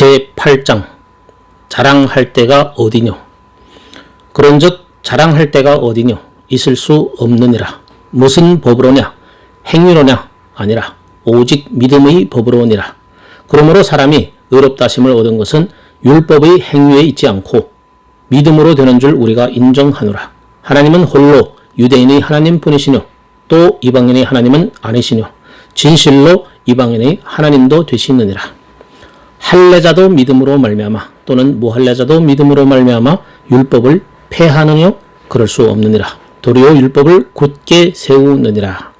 제8장 자랑할 때가 어디뇨. 그런즉 자랑할 때가 어디뇨. 있을 수 없느니라. 무슨 법으로냐. 행위로냐 아니라 오직 믿음의 법으로니라. 그러므로 사람이 의롭다 하심을 얻은 것은 율법의 행위에 있지 않고 믿음으로 되는 줄 우리가 인정하노라. 하나님은 홀로 유대인의 하나님뿐이시뇨. 또 이방인의 하나님은 아니시뇨. 진실로 이방인의 하나님도 되시느니라. 할례자도 믿음으로 말미암아 또는 무할례자도 믿음으로 말미암아 율법을 폐하느뇨. 그럴 수 없느니라. 도리어 율법을 굳게 세우느니라.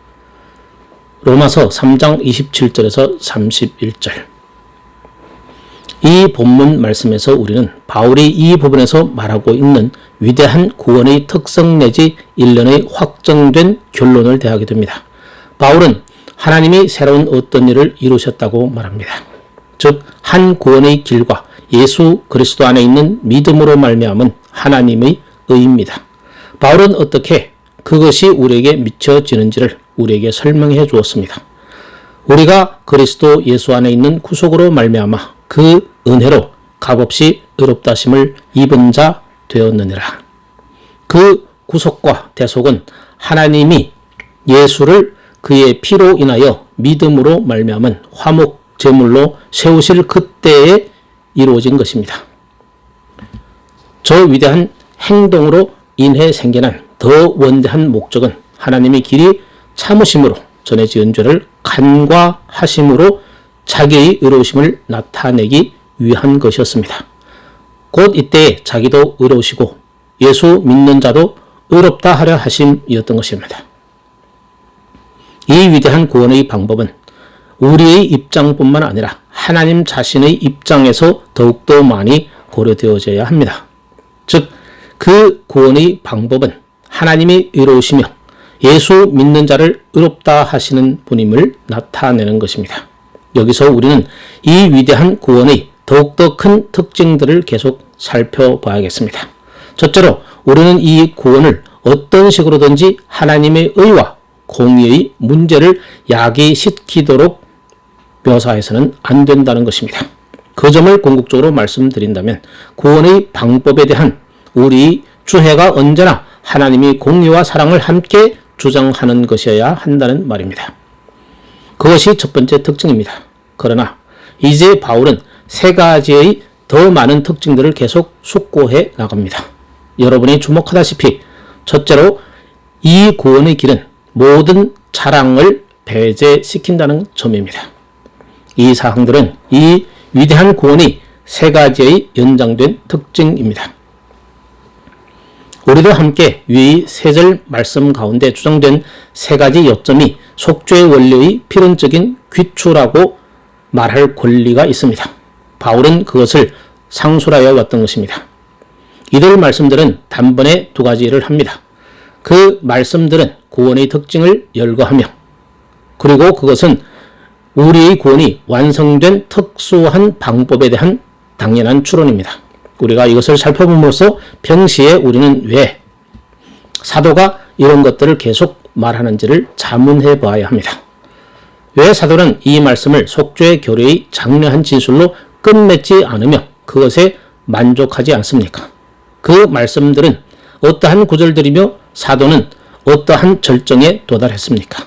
로마서 3장 27절에서 31절. 이 본문 말씀에서 우리는 바울이 이 부분에서 말하고 있는 위대한 구원의 특성 내지 일련의 확정된 결론을 대하게 됩니다. 바울은 하나님이 새로운 어떤 일을 이루셨다고 말합니다. 즉 한 구원의 길과 예수 그리스도 안에 있는 믿음으로 말미암은 하나님의 의입니다. 바울은 어떻게 그것이 우리에게 미쳐지는지를 우리에게 설명해 주었습니다. 우리가 그리스도 예수 안에 있는 구속으로 말미암아 그 은혜로 값없이 의롭다 하심을 입은 자 되었느니라. 그 구속과 대속은 하나님이 예수를 그의 피로 인하여 믿음으로 말미암은 화목 제물로 세우실 그때에 이루어진 것입니다. 저 위대한 행동으로 인해 생겨난 더 원대한 목적은 하나님이 길이 참으심으로 전에 지은 죄를 간과하심으로 자기의 의로우심을 나타내기 위한 것이었습니다. 곧 이때에 자기도 의로우시고 예수 믿는 자도 의롭다 하려 하심이었던 것입니다. 이 위대한 구원의 방법은 우리의 입장뿐만 아니라 하나님 자신의 입장에서 더욱더 많이 고려되어져야 합니다. 즉, 그 구원의 방법은 하나님이 의로우시며 예수 믿는 자를 의롭다 하시는 분임을 나타내는 것입니다. 여기서 우리는 이 위대한 구원의 더욱더 큰 특징들을 계속 살펴봐야겠습니다. 첫째로 우리는 이 구원을 어떤 식으로든지 하나님의 의와 공의의 문제를 야기시키도록 묘사해서는 안 된다는 것입니다. 그 점을 궁극적으로 말씀드린다면 구원의 방법에 대한 우리 주해가 언제나 하나님이 공의와 사랑을 함께 주장하는 것이어야 한다는 말입니다. 그것이 첫 번째 특징입니다. 그러나 이제 바울은 세 가지의 더 많은 특징들을 계속 숙고해 나갑니다. 여러분이 주목하다시피 첫째로 이 구원의 길은 모든 자랑을 배제시킨다는 점입니다. 이 사항들은 이 위대한 구원이 세 가지의 연장된 특징입니다. 우리도 함께 위 세 절 말씀 가운데 주장된 세 가지 요점이 속죄의 원리의 필연적인 귀추라고 말할 권리가 있습니다. 바울은 그것을 상술하여 왔던 것입니다. 이들 말씀들은 단번에 두 가지를 합니다. 그 말씀들은 구원의 특징을 열거하며 그리고 그것은 우리의 구원이 완성된 특수한 방법에 대한 당연한 추론입니다. 우리가 이것을 살펴봄으로써 평시에 우리는 왜 사도가 이런 것들을 계속 말하는지를 자문해 봐야 합니다. 왜 사도는 이 말씀을 속죄의 교리의 장려한 진술로 끝맺지 않으며 그것에 만족하지 않습니까? 그 말씀들은 어떠한 구절들이며 사도는 어떠한 절정에 도달했습니까?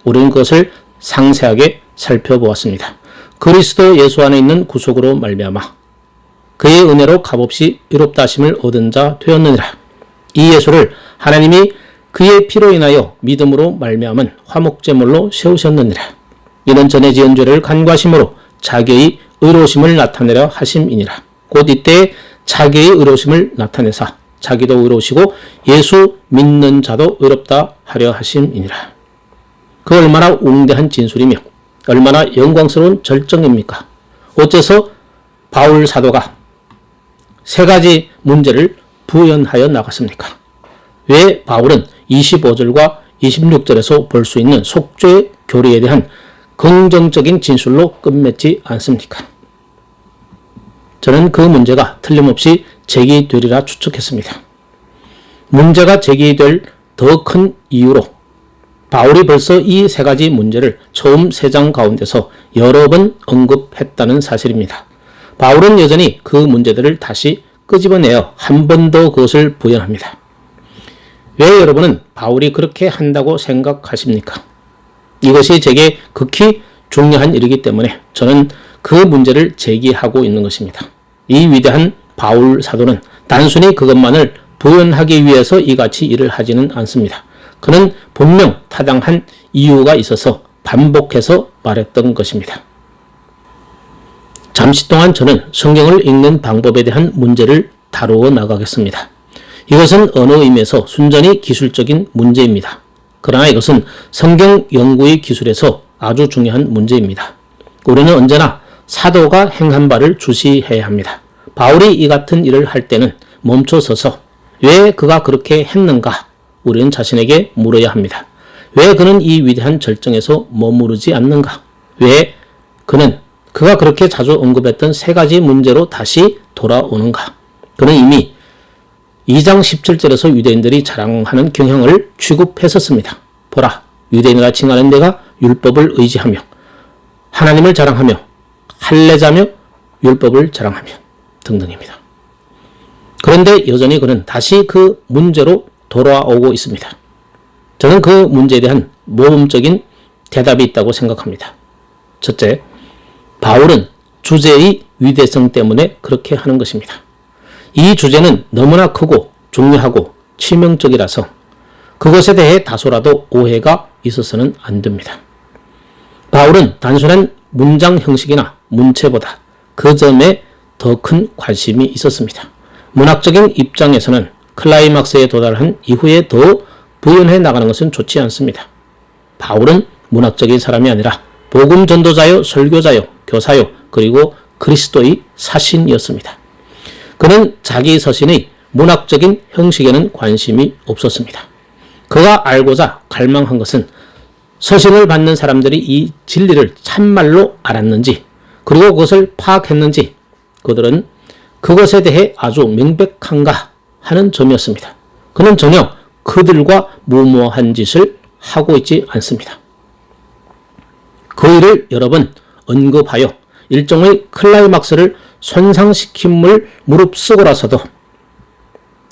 우리는 그것을 상세하게 살펴보았습니다. 그리스도 예수 안에 있는 구속으로 말미암아 그의 은혜로 값없이 의롭다 하심을 얻은 자 되었느니라. 이 예수를 하나님이 그의 피로 인하여 믿음으로 말미암은 화목제물로 세우셨느니라. 이는 전에 지은 죄를 간과하심으로 자기의 의로우심을 나타내려 하심이니라. 곧 이때 자기의 의로우심을 나타내사 자기도 의로우시고 예수 믿는 자도 의롭다 하려 하심이니라. 그 얼마나 웅대한 진술이며 얼마나 영광스러운 절정입니까? 어째서 바울 사도가 세 가지 문제를 부연하여 나갔습니까? 왜 바울은 25절과 26절에서 볼 수 있는 속죄 교리에 대한 긍정적인 진술로 끝맺지 않습니까? 저는 그 문제가 틀림없이 제기되리라 추측했습니다. 문제가 제기될 더 큰 이유로 바울이 벌써 이 세 가지 문제를 처음 3장 가운데서 여러 번 언급했다는 사실입니다. 바울은 여전히 그 문제들을 다시 끄집어내어 한 번 더 그것을 부연합니다. 왜 여러분은 바울이 그렇게 한다고 생각하십니까? 이것이 제게 극히 중요한 일이기 때문에 저는 그 문제를 제기하고 있는 것입니다. 이 위대한 바울 사도는 단순히 그것만을 부연하기 위해서 이같이 일을 하지는 않습니다. 그는 분명 타당한 이유가 있어서 반복해서 말했던 것입니다. 잠시 동안 저는 성경을 읽는 방법에 대한 문제를 다루어 나가겠습니다. 이것은 어느 의미에서 순전히 기술적인 문제입니다. 그러나 이것은 성경 연구의 기술에서 아주 중요한 문제입니다. 우리는 언제나 사도가 행한 바를 주시해야 합니다. 바울이 이 같은 일을 할 때는 멈춰서서 왜 그가 그렇게 했는가? 우리는 자신에게 물어야 합니다. 왜 그는 이 위대한 절정에서 머무르지 않는가? 왜 그가 그렇게 자주 언급했던 3가지 문제로 다시 돌아오는가? 그는 이미 2장 17절에서 유대인들이 자랑하는 경향을 취급했었습니다. 보라, 유대인이라 칭하는 내가 율법을 의지하며 하나님을 자랑하며 할례자며 율법을 자랑하며 등등입니다. 그런데 여전히 그는 다시 그 문제로 돌아오고 있습니다. 저는 그 문제에 대한 모범적인 대답이 있다고 생각합니다. 첫째, 바울은 주제의 위대성 때문에 그렇게 하는 것입니다. 이 주제는 너무나 크고 중요하고 치명적이라서 그것에 대해 다소라도 오해가 있어서는 안 됩니다. 바울은 단순한 문장 형식이나 문체보다 그 점에 더 큰 관심이 있었습니다. 문학적인 입장에서는 클라이막스에 도달한 이후에 더 부연해 나가는 것은 좋지 않습니다. 바울은 문학적인 사람이 아니라 복음 전도자요, 설교자요, 교사요, 그리고 그리스도의 사신이었습니다. 그는 자기 서신의 문학적인 형식에는 관심이 없었습니다. 그가 알고자 갈망한 것은 서신을 받는 사람들이 이 진리를 참말로 알았는지 그리고 그것을 파악했는지 그들은 그것에 대해 아주 명백한가 하는 점이었습니다. 그는 전혀 그들과 무모한 짓을 하고 있지 않습니다. 그 일을 여러 번 언급하여 일종의 클라이막스를 손상시킴을 무릅쓰고라서도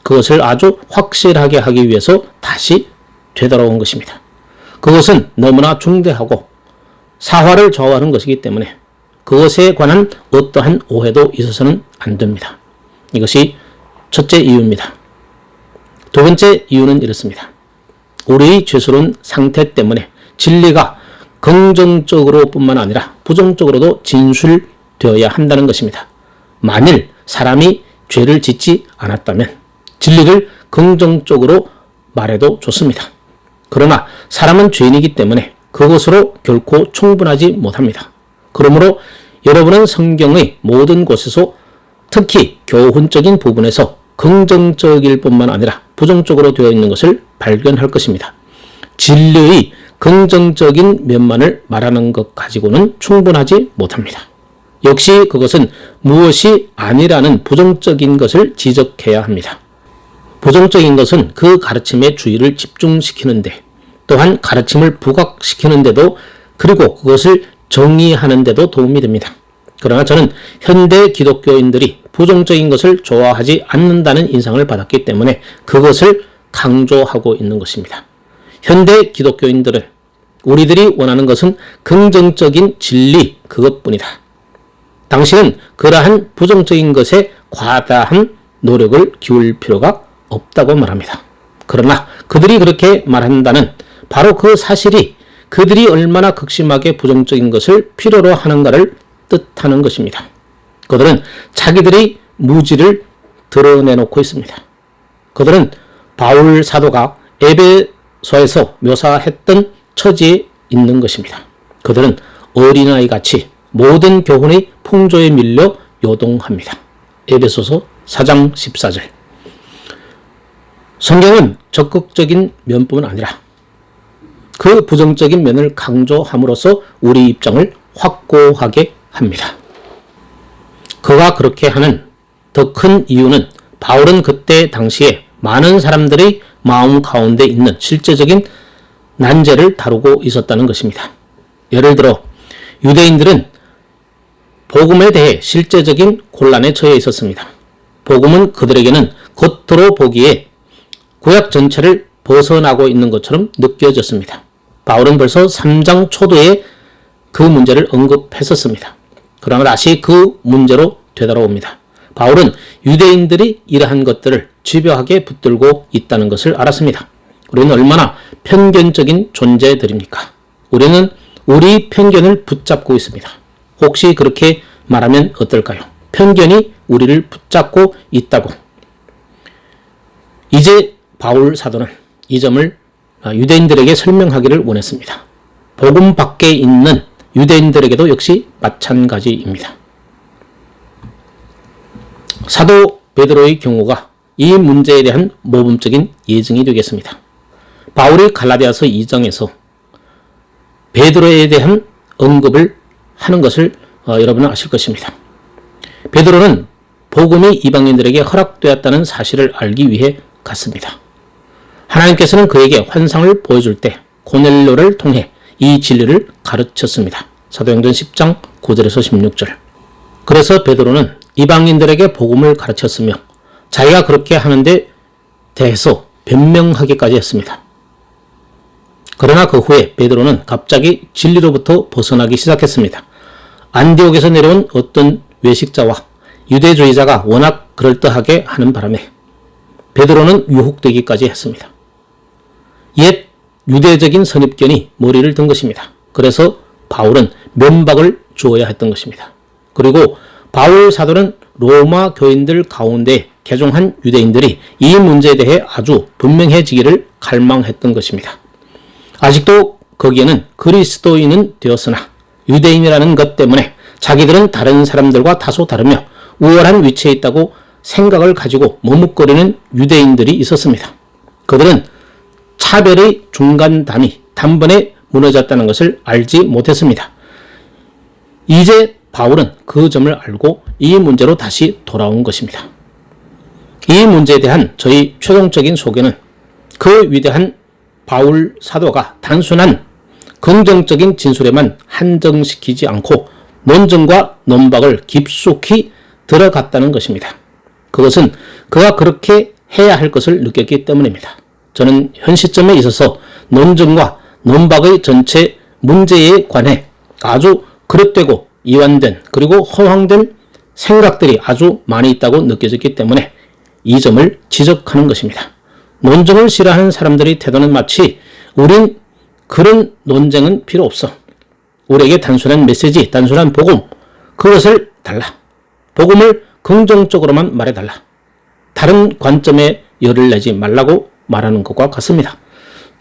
그것을 아주 확실하게 하기 위해서 다시 되돌아온 것입니다. 그것은 너무나 중대하고 사화를 좌우하는 것이기 때문에 그것에 관한 어떠한 오해도 있어서는 안 됩니다. 이것이 첫째 이유입니다. 두 번째 이유는 이렇습니다. 우리의 죄스러운 상태 때문에 진리가 긍정적으로 뿐만 아니라 부정적으로도 진술되어야 한다는 것입니다. 만일 사람이 죄를 짓지 않았다면 진리를 긍정적으로 말해도 좋습니다. 그러나 사람은 죄인이기 때문에 그것으로 결코 충분하지 못합니다. 그러므로 여러분은 성경의 모든 곳에서 특히 교훈적인 부분에서 긍정적일 뿐만 아니라 부정적으로 되어 있는 것을 발견할 것입니다. 진리의 긍정적인 면만을 말하는 것 가지고는 충분하지 못합니다. 역시 그것은 무엇이 아니라는 부정적인 것을 지적해야 합니다. 부정적인 것은 그 가르침의 주의를 집중시키는데 또한 가르침을 부각시키는데도 그리고 그것을 정의하는데도 도움이 됩니다. 그러나 저는 현대 기독교인들이 부정적인 것을 좋아하지 않는다는 인상을 받았기 때문에 그것을 강조하고 있는 것입니다. 현대 기독교인들은 우리들이 원하는 것은 긍정적인 진리 그것뿐이다. 당신은 그러한 부정적인 것에 과다한 노력을 기울일 필요가 없다고 말합니다. 그러나 그들이 그렇게 말한다는 바로 그 사실이 그들이 얼마나 극심하게 부정적인 것을 필요로 하는가를 뜻하는 것입니다. 그들은 자기들의 무지를 드러내놓고 있습니다. 그들은 바울 사도가 에베소에서 묘사했던 처지에 있는 것입니다. 그들은 어린아이 같이 모든 교훈의 풍조에 밀려 요동합니다. 에베소서 4장 14절. 성경은 적극적인 면뿐 아니라 그 부정적인 면을 강조함으로써 우리 입장을 확고하게 합니다. 그가 그렇게 하는 더 큰 이유는 바울은 그때 당시에 많은 사람들의 마음 가운데 있는 실제적인 난제를 다루고 있었다는 것입니다. 예를 들어 유대인들은 복음에 대해 실제적인 곤란에 처해 있었습니다. 복음은 그들에게는 겉으로 보기에 구약 전체를 벗어나고 있는 것처럼 느껴졌습니다. 바울은 벌써 3장 초도에 그 문제를 언급했었습니다. 그러나 다시 그 문제로 되돌아옵니다. 바울은 유대인들이 이러한 것들을 집요하게 붙들고 있다는 것을 알았습니다. 우리는 얼마나 편견적인 존재들입니까? 우리는 우리 편견을 붙잡고 있습니다. 혹시 그렇게 말하면 어떨까요? 편견이 우리를 붙잡고 있다고. 이제 바울 사도는 이 점을 유대인들에게 설명하기를 원했습니다. 복음 밖에 있는 유대인들에게도 역시 마찬가지입니다. 사도 베드로의 경우가 이 문제에 대한 모범적인 예증이 되겠습니다. 바울이 갈라디아서 2장에서 베드로에 대한 언급을 하는 것을 여러분은 아실 것입니다. 베드로는 복음이 이방인들에게 허락되었다는 사실을 알기 위해 갔습니다. 하나님께서는 그에게 환상을 보여줄 때 고넬료를 통해 이 진리를 가르쳤습니다. 사도행전 10장 9절에서 16절. 그래서 베드로는 이방인들에게 복음을 가르쳤으며 자기가 그렇게 하는데 대해서 변명하기까지 했습니다. 그러나 그 후에 베드로는 갑자기 진리로부터 벗어나기 시작했습니다. 안디옥에서 내려온 어떤 외식자와 유대주의자가 워낙 그럴듯하게 하는 바람에 베드로는 유혹되기까지 했습니다. 옛 유대적인 선입견이 머리를 든 것입니다. 그래서 바울은 면박을 주어야 했던 것입니다. 그리고 바울 사도는 로마 교인들 가운데 개종한 유대인들이 이 문제에 대해 아주 분명해지기를 갈망했던 것입니다. 아직도 거기에는 그리스도인은 되었으나 유대인이라는 것 때문에 자기들은 다른 사람들과 다소 다르며 우월한 위치에 있다고 생각을 가지고 머뭇거리는 유대인들이 있었습니다. 그들은 차별의 중간담이 단번에 무너졌다는 것을 알지 못했습니다. 이제 바울은 그 점을 알고 이 문제로 다시 돌아온 것입니다. 이 문제에 대한 저희 최종적인 소견은 그 위대한 바울 사도가 단순한 긍정적인 진술에만 한정시키지 않고 논증과 논박을 깊숙이 들어갔다는 것입니다. 그것은 그가 그렇게 해야 할 것을 느꼈기 때문입니다. 저는 현 시점에 있어서 논증과 논박의 전체 문제에 관해 아주 그릇되고 이완된 그리고 허황된 생각들이 아주 많이 있다고 느껴졌기 때문에 이 점을 지적하는 것입니다. 논쟁을 싫어하는 사람들의 태도는 마치 우린 그런 논쟁은 필요 없어. 우리에게 단순한 메시지, 단순한 복음, 그것을 달라. 복음을 긍정적으로만 말해달라. 다른 관점에 열을 내지 말라고 말하는 것과 같습니다.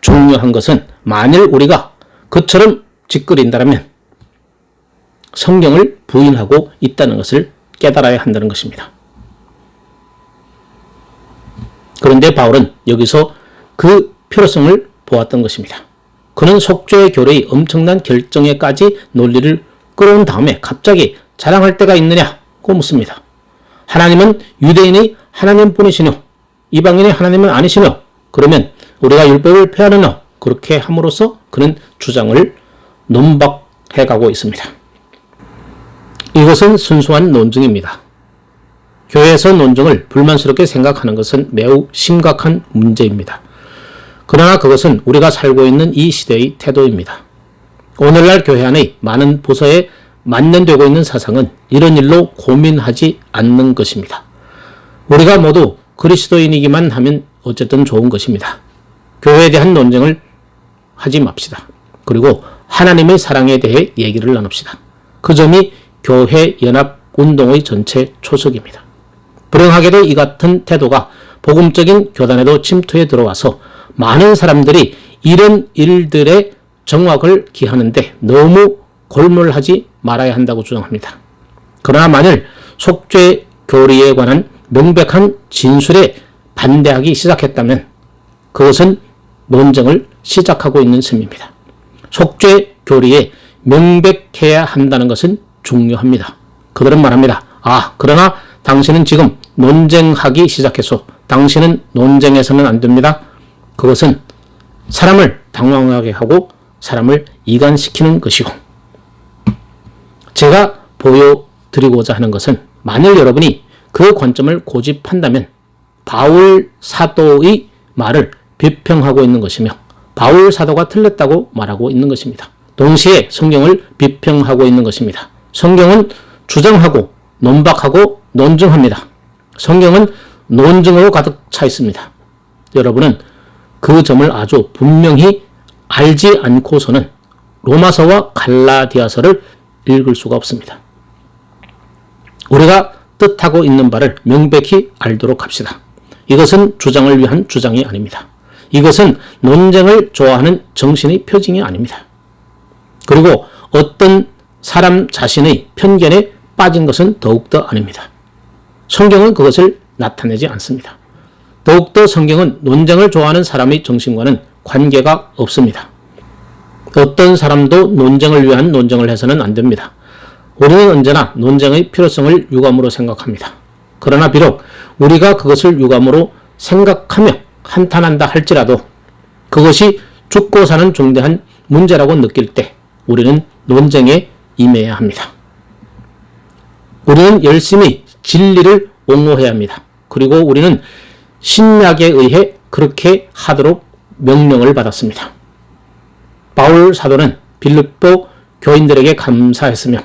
중요한 것은 만일 우리가 그처럼 짓거린다면 성경을 부인하고 있다는 것을 깨달아야 한다는 것입니다. 그런데 바울은 여기서 그 필요성을 보았던 것입니다. 그는 속죄의 교리의 엄청난 결정에까지 논리를 끌어온 다음에 갑자기 자랑할 때가 있느냐고 묻습니다. 하나님은 유대인의 하나님뿐이시뇨? 이방인의 하나님은 아니시뇨? 그러면 우리가 율법을 폐하느냐? 그렇게 함으로써 그는 주장을 논박해가고 있습니다. 이것은 순수한 논증입니다. 교회에서 논증을 불만스럽게 생각하는 것은 매우 심각한 문제입니다. 그러나 그것은 우리가 살고 있는 이 시대의 태도입니다. 오늘날 교회 안의 많은 부서에 만연되고 있는 사상은 이런 일로 고민하지 않는 것입니다. 우리가 모두 그리스도인이기만 하면 어쨌든 좋은 것입니다. 교회에 대한 논쟁을 하지 맙시다. 그리고 하나님의 사랑에 대해 얘기를 나눕시다. 그 점이 교회 연합 운동의 전체 초석입니다. 불행하게도 이 같은 태도가 복음적인 교단에도 침투해 들어와서 많은 사람들이 이런 일들에 정확을 기하는데 너무 골몰하지 말아야 한다고 주장합니다. 그러나 만일 속죄 교리에 관한 명백한 진술에 반대하기 시작했다면 그것은 논쟁을 시작하고 있는 셈입니다. 속죄 교리에 명백해야 한다는 것은 중요합니다. 그들은 말합니다. 그러나 당신은 지금 논쟁하기 시작했소. 당신은 논쟁해서는 안 됩니다. 그것은 사람을 당황하게 하고 사람을 이간시키는 것이고, 제가 보여드리고자 하는 것은 만일 여러분이 그 관점을 고집한다면 바울 사도의 말을 비평하고 있는 것이며 바울 사도가 틀렸다고 말하고 있는 것입니다. 동시에 성경을 비평하고 있는 것입니다. 성경은 주장하고 논박하고 논증합니다. 성경은 논증으로 가득 차 있습니다. 여러분은 그 점을 아주 분명히 알지 않고서는 로마서와 갈라디아서를 읽을 수가 없습니다. 우리가 뜻하고 있는 바를 명백히 알도록 합시다. 이것은 주장을 위한 주장이 아닙니다. 이것은 논쟁을 좋아하는 정신의 표징이 아닙니다. 그리고 어떤 사람 자신의 편견에 빠진 것은 더욱더 아닙니다. 성경은 그것을 나타내지 않습니다. 더욱더 성경은 논쟁을 좋아하는 사람의 정신과는 관계가 없습니다. 어떤 사람도 논쟁을 위한 논쟁을 해서는 안 됩니다. 우리는 언제나 논쟁의 필요성을 유감으로 생각합니다. 그러나 비록 우리가 그것을 유감으로 생각하며 한탄한다 할지라도 그것이 죽고 사는 중대한 문제라고 느낄 때 우리는 논쟁에 임해야 합니다. 우리는 열심히 진리를 옹호해야 합니다. 그리고 우리는 신약에 의해 그렇게 하도록 명령을 받았습니다. 바울 사도는 빌립보 교인들에게 감사했으며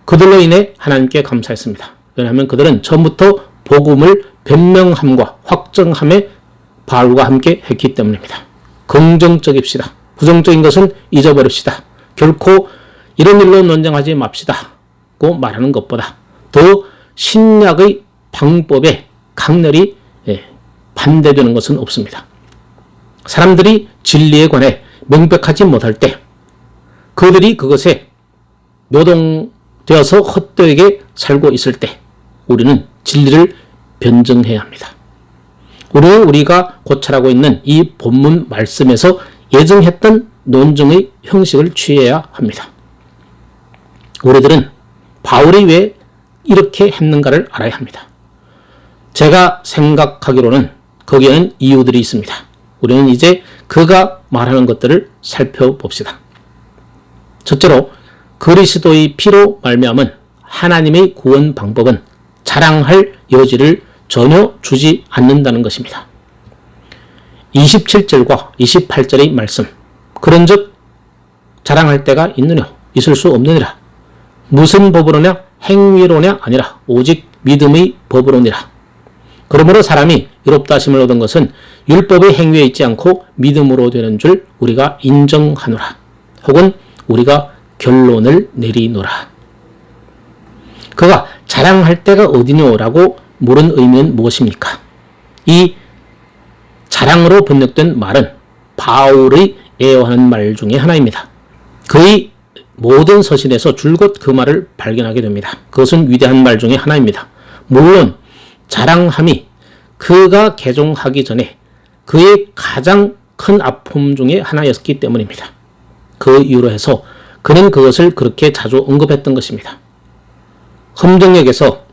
그들로 인해 하나님께 감사했습니다. 왜냐하면 그들은 처음부터 복음을 변명함과 확정함에 바울과 함께 했기 때문입니다. 긍정적입시다. 부정적인 것은 잊어버립시다. 결코 이런 일로 논쟁하지 맙시다고 말하는 것보다 더 신약의 방법에 강렬히 반대되는 것은 없습니다. 사람들이 진리에 관해 명백하지 못할 때 그들이 그것에 노동되어서 헛되게 살고 있을 때 우리는 진리를 변증해야 합니다. 우리는 우리가 고찰하고 있는 이 본문 말씀에서 예정했던 논증의 형식을 취해야 합니다. 우리들은 바울이 왜 이렇게 했는가를 알아야 합니다. 제가 생각하기로는 거기에는 이유들이 있습니다. 우리는 이제 그가 말하는 것들을 살펴봅시다. 첫째로 그리스도의 피로 말미암은 하나님의 구원 방법은 자랑할 여지를 전혀 주지 않는다는 것입니다. 27절과 28절의 말씀, 그런즉 자랑할 때가 있느냐 있을 수 없느니라. 무슨 법으로냐 행위로냐 아니라 오직 믿음의 법으로니라. 그러므로 사람이 의롭다 하심을 얻은 것은 율법의 행위에 있지 않고 믿음으로 되는 줄 우리가 인정하노라. 혹은 우리가 결론을 내리노라. 그가 자랑할 때가 어디뇨라고 물은 의미는 무엇입니까? 이 자랑으로 번역된 말은 바울의 애호하는 말 중에 하나입니다. 그의 모든 서신에서 줄곧 그 말을 발견하게 됩니다. 그것은 위대한 말 중에 하나입니다. 물론 자랑함이 그가 개종하기 전에 그의 가장 큰 아픔 중에 하나였기 때문입니다. 그 이유로 해서 그는 그것을 그렇게 자주 언급했던 것입니다. 험정역에서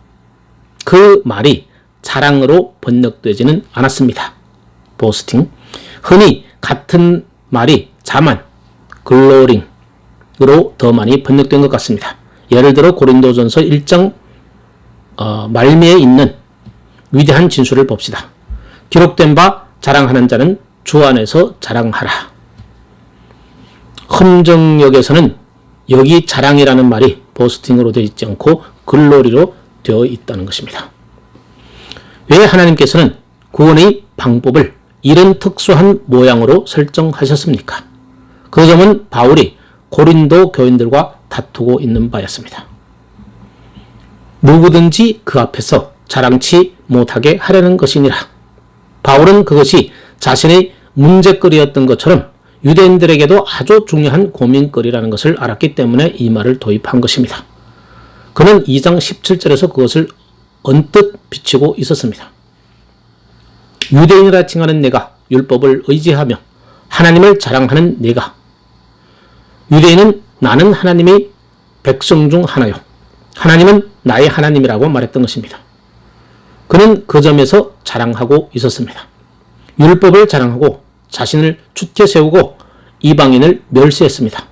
그 말이 자랑으로 번역되지는 않았습니다. 보스팅. 흔히 같은 말이 자만, 글로링으로 더 많이 번역된 것 같습니다. 예를 들어 고린도전서 1장 말미에 있는 위대한 진술을 봅시다. 기록된 바 자랑하는 자는 주 안에서 자랑하라. 험정역에서는 여기 자랑이라는 말이 보스팅으로 되어 있지 않고 글로리로 되어 있다는 것입니다. 왜 하나님께서는 구원의 방법을 이런 특수한 모양으로 설정하셨습니까? 그 점은 바울이 고린도 교인들과 다투고 있는 바였습니다. 누구든지 그 앞에서 자랑치 못하게 하려는 것이니라. 바울은 그것이 자신의 문제거리였던 것처럼 유대인들에게도 아주 중요한 고민거리라는 것을 알았기 때문에 이 말을 도입한 것입니다. 그는 2장 17절에서 그것을 언뜻 비치고 있었습니다. 유대인이라 칭하는 내가 율법을 의지하며 하나님을 자랑하는 내가, 유대인은 나는 하나님의 백성 중 하나요, 하나님은 나의 하나님이라고 말했던 것입니다. 그는 그 점에서 자랑하고 있었습니다. 율법을 자랑하고 자신을 추켜 세우고 이방인을 멸시했습니다.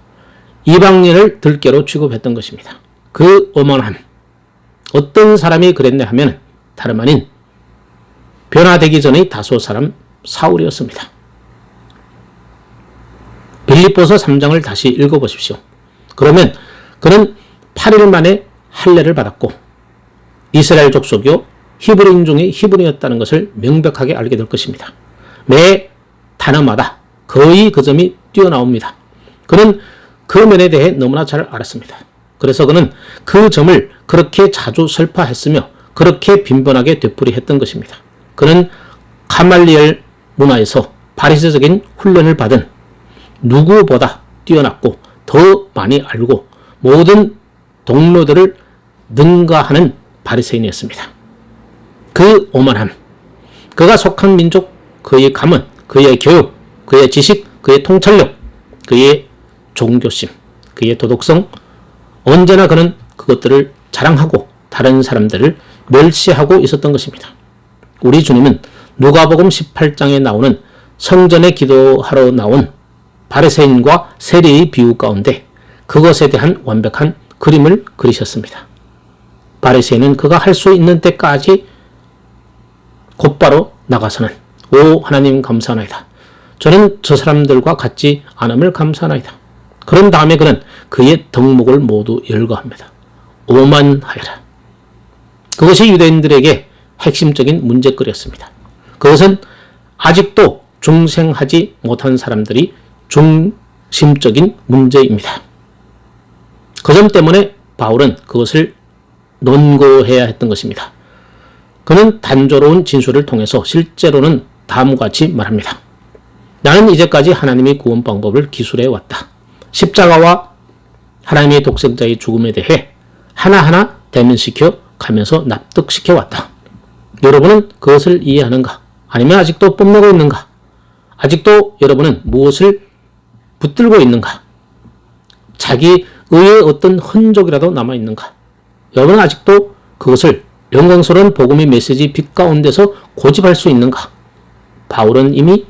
이방인을 들깨로 취급했던 것입니다. 그 어마어마함, 어떤 사람이 그랬냐 하면 다름 아닌 변화되기 전의 다소 사람 사울이었습니다. 빌립보서 3장을 다시 읽어보십시오. 그러면 그는 8일 만에 할례를 받았고 이스라엘 족속이요 히브리인 중에 히브리였다는 것을 명백하게 알게 될 것입니다. 매 단어마다 거의 그 점이 뛰어나옵니다. 그는 그 면에 대해 너무나 잘 알았습니다. 그래서 그는 그 점을 그렇게 자주 설파했으며 그렇게 빈번하게 되풀이했던 것입니다. 그는 가말리엘 문화에서 바리새적인 훈련을 받은 누구보다 뛰어났고 더 많이 알고 모든 동료들을 능가하는 바리새인이었습니다. 그 오만함, 그가 속한 민족, 그의 가문, 그의 교육, 그의 지식, 그의 통찰력, 그의 종교심, 그의 도덕성, 언제나 그는 그것들을 자랑하고 다른 사람들을 멸시하고 있었던 것입니다. 우리 주님은 누가복음 18장에 나오는 성전에 기도하러 나온 바리새인과 세리의 비유 가운데 그것에 대한 완벽한 그림을 그리셨습니다. 바리새인은 그가 할 수 있는 때까지 곧바로 나가서는 오 하나님 감사하나이다. 저는 저 사람들과 같지 않음을 감사하나이다. 그런 다음에 그는 그의 덕목을 모두 열거합니다. 오만하여라. 그것이 유대인들에게 핵심적인 문제거리였습니다. 그것은 아직도 중생하지 못한 사람들이 중심적인 문제입니다. 그 점 때문에 바울은 그것을 논거해야 했던 것입니다. 그는 단조로운 진술을 통해서 실제로는 다음과 같이 말합니다. 나는 이제까지 하나님의 구원 방법을 기술해 왔다. 십자가와 하나님의 독생자의 죽음에 대해 하나하나 대면시켜 가면서 납득시켜 왔다. 여러분은 그것을 이해하는가? 아니면 아직도 뽐내고 있는가? 아직도 여러분은 무엇을 붙들고 있는가? 자기 의의 어떤 흔적이라도 남아있는가? 여러분은 아직도 그것을 영광스러운 복음의 메시지 빛 가운데서 고집할 수 있는가? 바울은 이미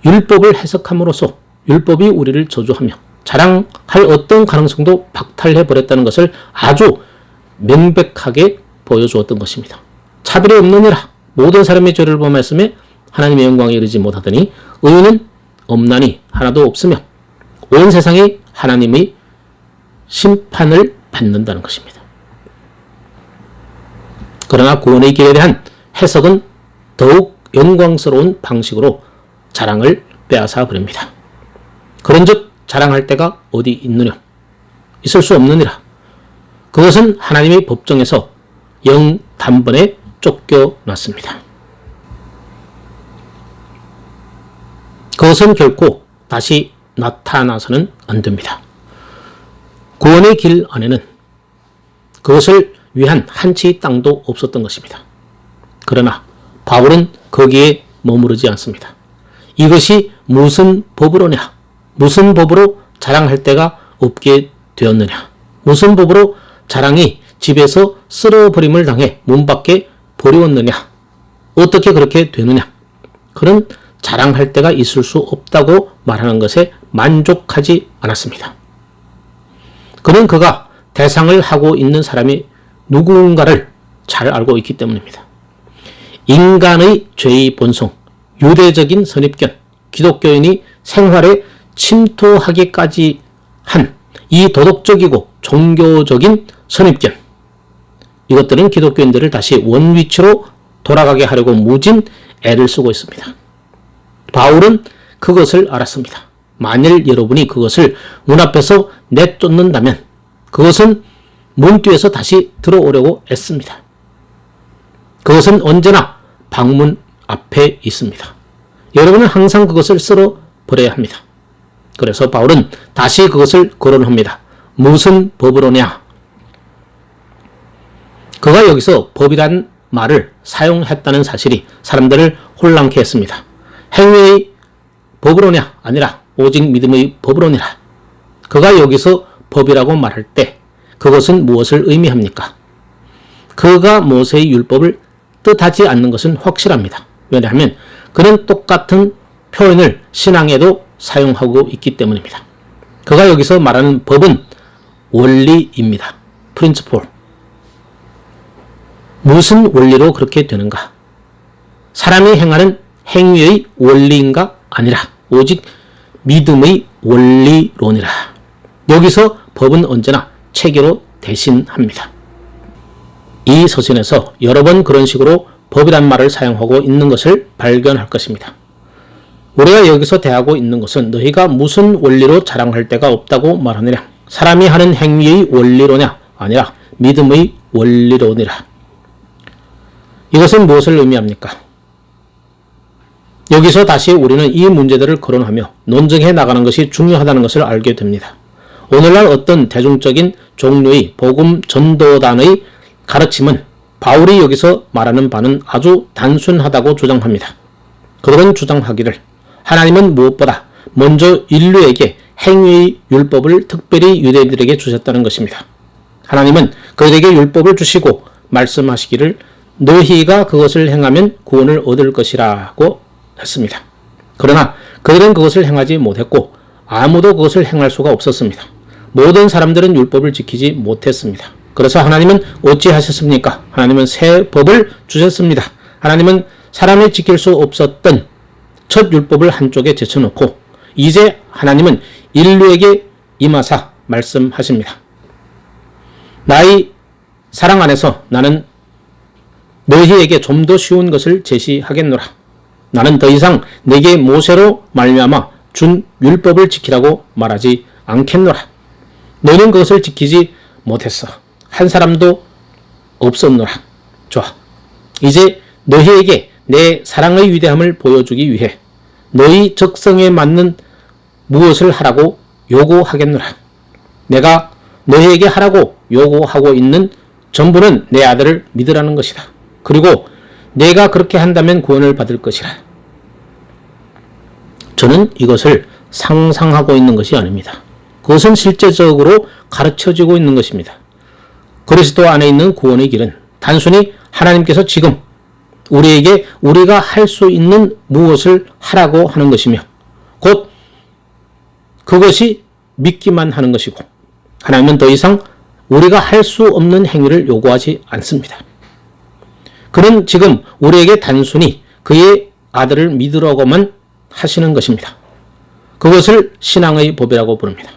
율법을 해석함으로써 율법이 우리를 저주하며 자랑할 어떤 가능성도 박탈해버렸다는 것을 아주 명백하게 보여주었던 것입니다. 차별이 없느니라. 모든 사람의 죄를 범하였으며 하나님의 영광에 이르지 못하더니 의인은 없나니 하나도 없으며 온 세상이 하나님의 심판을 받는다는 것입니다. 그러나 구원의 길에 대한 해석은 더욱 영광스러운 방식으로 자랑을 빼앗아 버립니다. 그런즉 자랑할 때가 어디 있느냐? 있을 수 없느니라. 그것은 하나님의 법정에서 영 단번에 쫓겨났습니다. 그것은 결코 다시 나타나서는 안 됩니다. 구원의 길 안에는 그것을 위한 한치의 땅도 없었던 것입니다. 그러나 바울은 거기에 머무르지 않습니다. 이것이 무슨 법으로냐? 무슨 법으로 자랑할 때가 없게 되었느냐? 무슨 법으로 자랑이 집에서 쓸어버림을 당해 문 밖에 버리웠느냐? 어떻게 그렇게 되느냐? 그런 자랑할 때가 있을 수 없다고 말하는 것에 만족하지 않았습니다. 그는 그가 대상을 하고 있는 사람이 누군가를 잘 알고 있기 때문입니다. 인간의 죄의 본성, 유대적인 선입견, 기독교인이 생활에 침투하기까지 한 이 도덕적이고 종교적인 선입견, 이것들은 기독교인들을 다시 원위치로 돌아가게 하려고 무진 애를 쓰고 있습니다. 바울은 그것을 알았습니다. 만일 여러분이 그것을 문 앞에서 내쫓는다면 그것은 문 뒤에서 다시 들어오려고 애씁니다. 그것은 언제나 방문 앞에 있습니다. 여러분은 항상 그것을 쓸어버려야 합니다. 그래서 바울은 다시 그것을 거론합니다. 무슨 법으로냐? 그가 여기서 법이란 말을 사용했다는 사실이 사람들을 혼란케 했습니다. 행위의 법으로냐? 아니라 오직 믿음의 법으로니라. 그가 여기서 법이라고 말할 때 그것은 무엇을 의미합니까? 그가 모세의 율법을 뜻하지 않는 것은 확실합니다. 왜냐하면 그는 똑같은 표현을 신앙에도 사용하고 있기 때문입니다. 그가 여기서 말하는 법은 원리입니다. principle. 무슨 원리로 그렇게 되는가? 사람이 행하는 행위의 원리인가? 아니라 오직 믿음의 원리론이라. 여기서 법은 언제나 체계로 대신합니다. 이 서신에서 여러 번 그런 식으로 법이란 말을 사용하고 있는 것을 발견할 것입니다. 우리가 여기서 대하고 있는 것은 너희가 무슨 원리로 자랑할 데가 없다고 말하느냐? 사람이 하는 행위의 원리로냐? 아니라 믿음의 원리론이라. 이것은 무엇을 의미합니까? 여기서 다시 우리는 이 문제들을 거론하며 논증해 나가는 것이 중요하다는 것을 알게 됩니다. 오늘날 어떤 대중적인 종류의 복음 전도단의 가르침은 바울이 여기서 말하는 바는 아주 단순하다고 주장합니다. 그들은 주장하기를 하나님은 무엇보다 먼저 인류에게 행위의 율법을 특별히 유대인들에게 주셨다는 것입니다. 하나님은 그들에게 율법을 주시고 말씀하시기를 너희가 그것을 행하면 구원을 얻을 것이라고 했습니다. 그러나 그들은 그것을 행하지 못했고 아무도 그것을 행할 수가 없었습니다. 모든 사람들은 율법을 지키지 못했습니다. 그래서 하나님은 어찌 하셨습니까? 하나님은 새 법을 주셨습니다. 하나님은 사람이 지킬 수 없었던 첫 율법을 한쪽에 제쳐놓고 이제 하나님은 인류에게 임하사 말씀하십니다. 나의 사랑 안에서 나는 너희에게 좀 더 쉬운 것을 제시하겠노라. 나는 더 이상 내게 모세로 말미암아 준 율법을 지키라고 말하지 않겠노라. 너는 그것을 지키지 못했어. 한 사람도 없었노라. 좋아. 이제 너희에게 내 사랑의 위대함을 보여주기 위해 너희 적성에 맞는 무엇을 하라고 요구하겠노라. 내가 너희에게 하라고 요구하고 있는 전부는 내 아들을 믿으라는 것이다. 그리고 내가 그렇게 한다면 구원을 받을 것이라. 저는 이것을 상상하고 있는 것이 아닙니다. 그것은 실제적으로 가르쳐지고 있는 것입니다. 그리스도 안에 있는 구원의 길은 단순히 하나님께서 지금 우리에게 우리가 할 수 있는 무엇을 하라고 하는 것이며 곧 그것이 믿기만 하는 것이고 하나님은 더 이상 우리가 할 수 없는 행위를 요구하지 않습니다. 그는 지금 우리에게 단순히 그의 아들을 믿으라고만 하시는 것입니다. 그것을 신앙의 법이라고 부릅니다.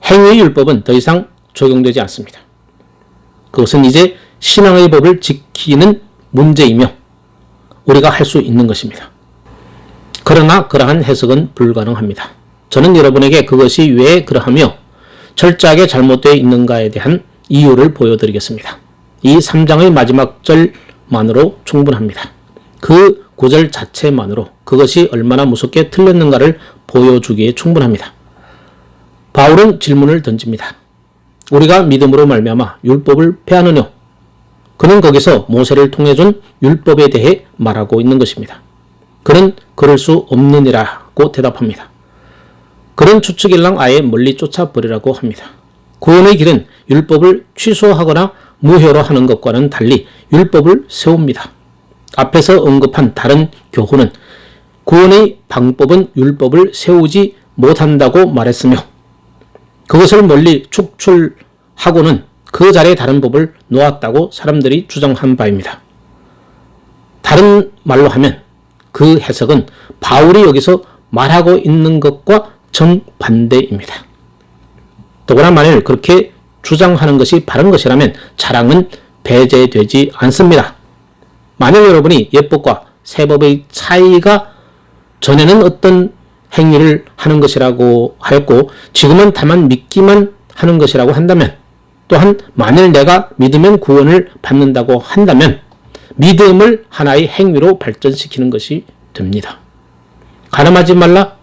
행위의 율법은 더 이상 적용되지 않습니다. 그것은 이제 신앙의 법을 지키는 문제이며 우리가 할 수 있는 것입니다. 그러나 그러한 해석은 불가능합니다. 저는 여러분에게 그것이 왜 그러하며 철저하게 잘못되어 있는가에 대한 이유를 보여드리겠습니다. 이 3장의 마지막 절만으로 충분합니다. 그 구절 자체만으로 그것이 얼마나 무섭게 틀렸는가를 보여주기에 충분합니다. 바울은 질문을 던집니다. 우리가 믿음으로 말미암아 율법을 폐하느뇨? 그는 거기서 모세를 통해 준 율법에 대해 말하고 있는 것입니다. 그는 그럴 수 없느니라고 대답합니다. 그런 추측일랑 아예 멀리 쫓아버리라고 합니다. 구원의 길은 율법을 취소하거나 무효로 하는 것과는 달리 율법을 세웁니다. 앞에서 언급한 다른 교훈은 구원의 방법은 율법을 세우지 못한다고 말했으며 그것을 멀리 축출하고는 그 자리에 다른 법을 놓았다고 사람들이 주장한 바입니다. 다른 말로 하면 그 해석은 바울이 여기서 말하고 있는 것과 정반대입니다. 더구나 만일 그렇게 주장하는 것이 바른 것이라면 자랑은 배제되지 않습니다. 만약 여러분이 옛법과 새법의 차이가 전에는 어떤 행위를 하는 것이라고 하였고 지금은 다만 믿기만 하는 것이라고 한다면 또한 만일 내가 믿으면 구원을 받는다고 한다면 믿음을 하나의 행위로 발전시키는 것이 됩니다. 가늠하지 말라,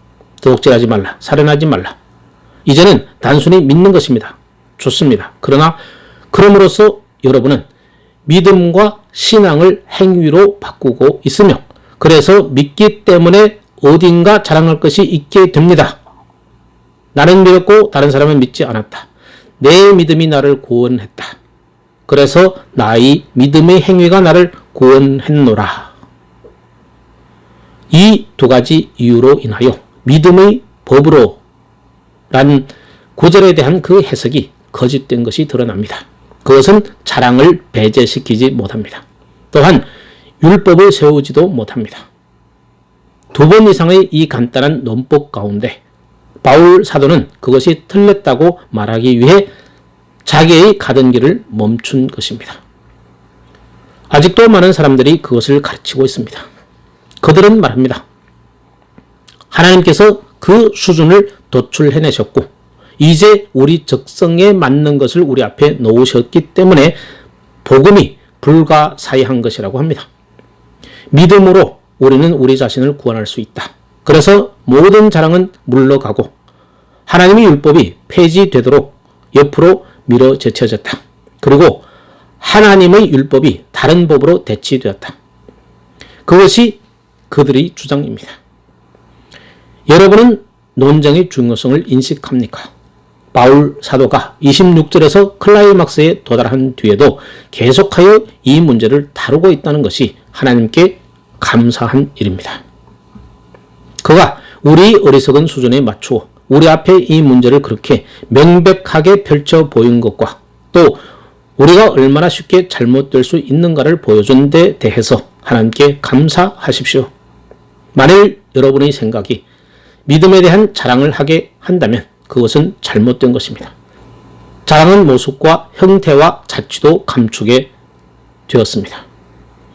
도둑질하지 말라, 살인하지 말라. 이제는 단순히 믿는 것입니다. 좋습니다. 그러나 그럼으로써 여러분은 믿음과 신앙을 행위로 바꾸고 있으며, 그래서 믿기 때문에 어딘가 자랑할 것이 있게 됩니다. 나는 믿었고 다른 사람은 믿지 않았다. 내 믿음이 나를 구원했다. 그래서 나의 믿음의 행위가 나를 구원했노라. 이 두 가지 이유로 인하여 믿음의 법으로 라는 구절에 대한 그 해석이 거짓된 것이 드러납니다. 그것은 자랑을 배제시키지 못합니다. 또한 율법을 세우지도 못합니다. 두 번 이상의 이 간단한 논법 가운데 바울 사도는 그것이 틀렸다고 말하기 위해 자기의 가던 길을 멈춘 것입니다. 아직도 많은 사람들이 그것을 가르치고 있습니다. 그들은 말합니다. 하나님께서 그 수준을 도출해내셨고 이제 우리 적성에 맞는 것을 우리 앞에 놓으셨기 때문에 복음이 불가사의한 것이라고 합니다. 믿음으로 우리는 우리 자신을 구원할 수 있다. 그래서 모든 자랑은 물러가고 하나님의 율법이 폐지되도록 옆으로 밀어 제쳐졌다. 그리고 하나님의 율법이 다른 법으로 대치되었다. 그것이 그들의 주장입니다. 여러분은 논쟁의 중요성을 인식합니까? 바울 사도가 26절에서 클라이막스에 도달한 뒤에도 계속하여 이 문제를 다루고 있다는 것이 하나님께 감사한 일입니다. 그가 우리 어리석은 수준에 맞추어 우리 앞에 이 문제를 그렇게 명백하게 펼쳐 보인 것과 또 우리가 얼마나 쉽게 잘못될 수 있는가를 보여준 데 대해서 하나님께 감사하십시오. 만일 여러분의 생각이 믿음에 대한 자랑을 하게 한다면 그것은 잘못된 것입니다. 자랑은 모습과 형태와 자취도 감추게 되었습니다.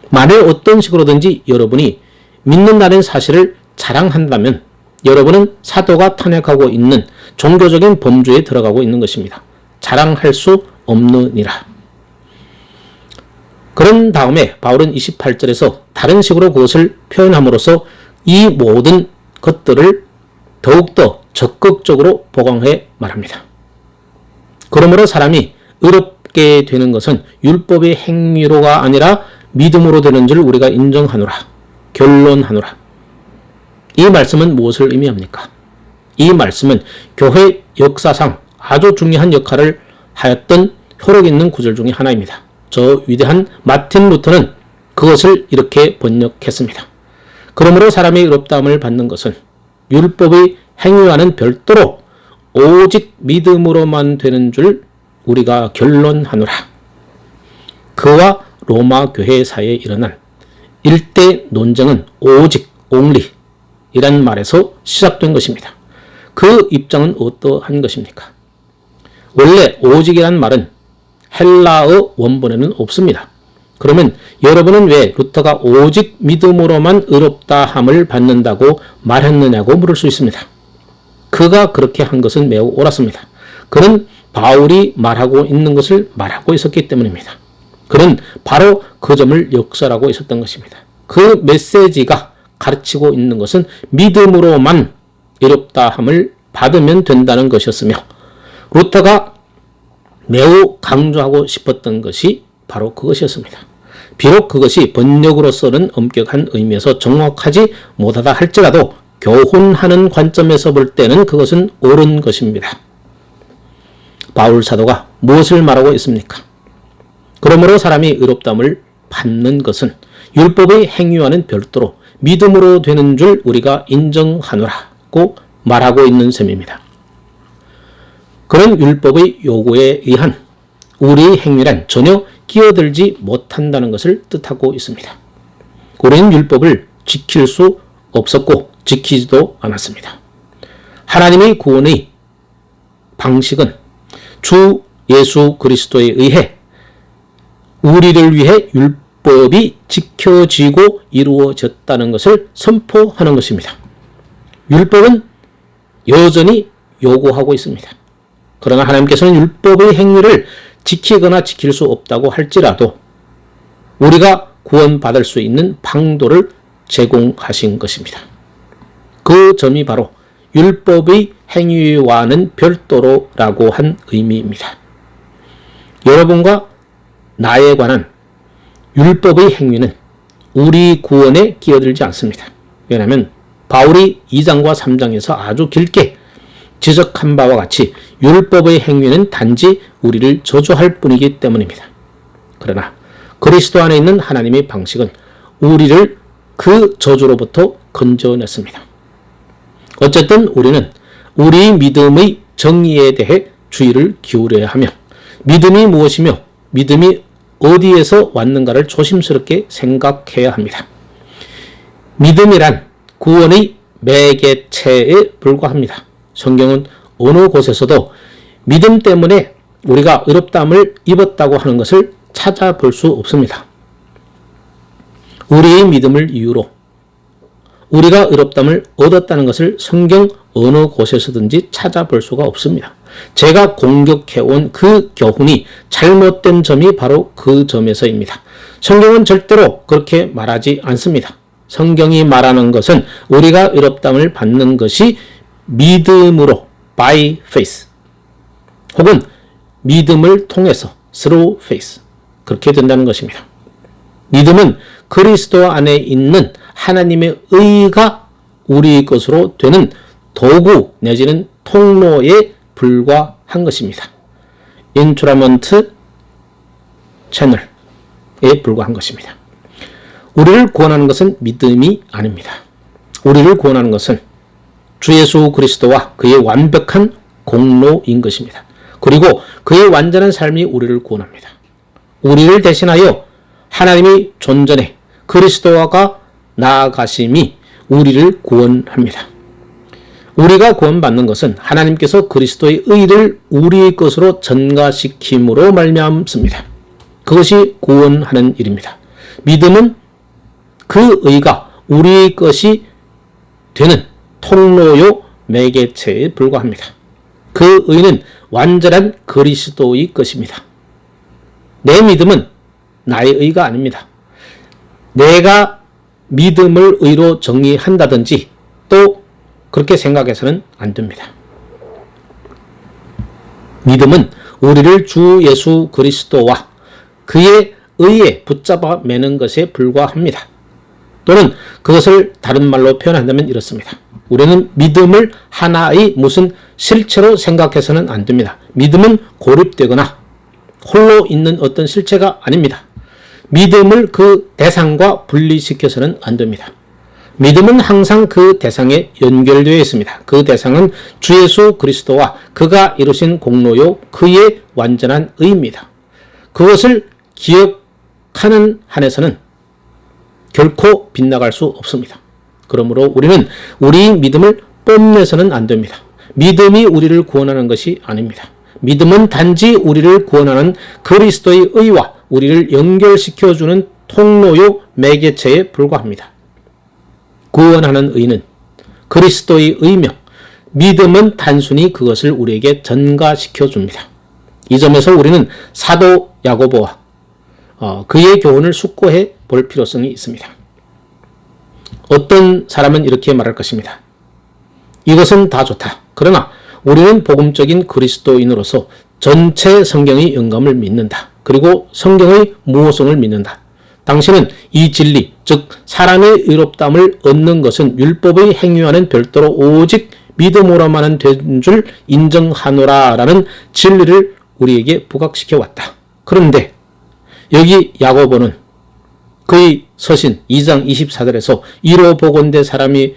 만일 어떤 식으로든지 여러분이 믿는다는 사실을 자랑한다면 여러분은 사도가 탄핵하고 있는 종교적인 범주에 들어가고 있는 것입니다. 자랑할 수 없느니라. 그런 다음에 바울은 28절에서 다른 식으로 그것을 표현함으로써 이 모든 것들을 더욱더 적극적으로 보강해 말합니다. 그러므로 사람이 의롭게 되는 것은 율법의 행위로가 아니라 믿음으로 되는 줄 우리가 인정하노라. 결론하노라. 이 말씀은 무엇을 의미합니까? 이 말씀은 교회 역사상 아주 중요한 역할을 하였던 효력 있는 구절 중에 하나입니다. 저 위대한 마틴 루터는 그것을 이렇게 번역했습니다. 그러므로 사람이 의롭다함을 받는 것은 율법의 행위와는 별도로 오직 믿음으로만 되는 줄 우리가 결론하노라. 그와 로마 교회 사이에 일어난 일대 논쟁은 오직 only 이란 말에서 시작된 것입니다. 그 입장은 어떠한 것입니까? 원래 오직이란 말은 헬라어 원본에는 없습니다. 그러면 여러분은 왜 루터가 오직 믿음으로만 의롭다함을 받는다고 말했느냐고 물을 수 있습니다. 그가 그렇게 한 것은 매우 옳았습니다. 그는 바울이 말하고 있는 것을 말하고 있었기 때문입니다. 그는 바로 그 점을 역설하고 있었던 것입니다. 그 메시지가 가르치고 있는 것은 믿음으로만 의롭다함을 받으면 된다는 것이었으며 루터가 매우 강조하고 싶었던 것이 바로 그것이었습니다. 비록 그것이 번역으로서는 엄격한 의미에서 정확하지 못하다 할지라도 교훈하는 관점에서 볼 때는 그것은 옳은 것입니다. 바울 사도가 무엇을 말하고 있습니까? 그러므로 사람이 의롭다함을 받는 것은 율법의 행위와는 별도로 믿음으로 되는 줄 우리가 인정하노라고 말하고 있는 셈입니다. 그런 율법의 요구에 의한 우리의 행위란 전혀 끼어들지 못한다는 것을 뜻하고 있습니다. 우리는 율법을 지킬 수 없었고 지키지도 않았습니다. 하나님의 구원의 방식은 주 예수 그리스도에 의해 우리를 위해 율법이 지켜지고 이루어졌다는 것을 선포하는 것입니다. 율법은 여전히 요구하고 있습니다. 그러나 하나님께서는 율법의 행위를 지키거나 지킬 수 없다고 할지라도 우리가 구원받을 수 있는 방도를 제공하신 것입니다. 그 점이 바로 율법의 행위와는 별도로라고 한 의미입니다. 여러분과 나에 관한 율법의 행위는 우리 구원에 끼어들지 않습니다. 왜냐하면 바울이 2장과 3장에서 아주 길게 지적한 바와 같이 율법의 행위는 단지 우리를 저주할 뿐이기 때문입니다. 그러나 그리스도 안에 있는 하나님의 방식은 우리를 그 저주로부터 건져냈습니다. 어쨌든 우리는 우리 믿음의 정의에 대해 주의를 기울여야 하며 믿음이 무엇이며 믿음이 어디에서 왔는가를 조심스럽게 생각해야 합니다. 믿음이란 구원의 매개체에 불과합니다. 성경은 어느 곳에서도 믿음 때문에 우리가 의롭다함을 입었다고 하는 것을 찾아볼 수 없습니다. 우리의 믿음을 이유로 우리가 의롭다함을 얻었다는 것을 성경 어느 곳에서든지 찾아볼 수가 없습니다. 제가 공격해온 그 교훈이 잘못된 점이 바로 그 점에서입니다. 성경은 절대로 그렇게 말하지 않습니다. 성경이 말하는 것은 우리가 의롭다함을 받는 것이 믿음으로 by faith 혹은 믿음을 통해서 through faith 그렇게 된다는 것입니다. 믿음은 그리스도 안에 있는 하나님의 의가 우리 것으로 되는 도구 내지는 통로에 불과한 것입니다. 인트루먼트 채널에 불과한 것입니다. 우리를 구원하는 것은 믿음이 아닙니다. 우리를 구원하는 것은 주 예수 그리스도와 그의 완벽한 공로인 것입니다. 그리고 그의 완전한 삶이 우리를 구원합니다. 우리를 대신하여 하나님의 존전에 그리스도가 나아가심이 우리를 구원합니다. 우리가 구원받는 것은 하나님께서 그리스도의 의를 우리의 것으로 전가시킴으로 말미암습니다. 그것이 구원하는 일입니다. 믿음은 그 의가 우리의 것이 되는 통로요 매개체에 불과합니다. 그 의는 완전한 그리스도의 것입니다. 내 믿음은 나의 의가 아닙니다. 내가 믿음을 의로 정의한다든지 또 그렇게 생각해서는 안 됩니다. 믿음은 우리를 주 예수 그리스도와 그의 의에 붙잡아 매는 것에 불과합니다. 또는 그것을 다른 말로 표현한다면 이렇습니다. 우리는 믿음을 하나의 무슨 실체로 생각해서는 안 됩니다. 믿음은 고립되거나 홀로 있는 어떤 실체가 아닙니다. 믿음을 그 대상과 분리시켜서는 안 됩니다. 믿음은 항상 그 대상에 연결되어 있습니다. 그 대상은 주 예수 그리스도와 그가 이루신 공로요 그의 완전한 의입니다. 그것을 기억하는 한에서는 결코 빗나갈 수 없습니다. 그러므로 우리는 우리 믿음을 뽐내서는 안 됩니다. 믿음이 우리를 구원하는 것이 아닙니다. 믿음은 단지 우리를 구원하는 그리스도의 의와 우리를 연결시켜주는 통로요 매개체에 불과합니다. 구원하는 의는 그리스도의 의며 믿음은 단순히 그것을 우리에게 전가시켜 줍니다. 이 점에서 우리는 사도 야고보와 그의 교훈을 숙고해 볼 필요성이 있습니다. 어떤 사람은 이렇게 말할 것입니다. 이것은 다 좋다. 그러나 우리는 복음적인 그리스도인으로서 전체 성경의 영감을 믿는다. 그리고 성경의 무호성을 믿는다. 당신은 이 진리, 즉 사람의 의롭다함을 얻는 것은 율법의 행위와는 별도로 오직 믿음으로만 된 줄 인정하노라라는 진리를 우리에게 부각시켜 왔다. 그런데 여기 야고보는 그의 서신 2장 24절에서 이로 보건대 사람이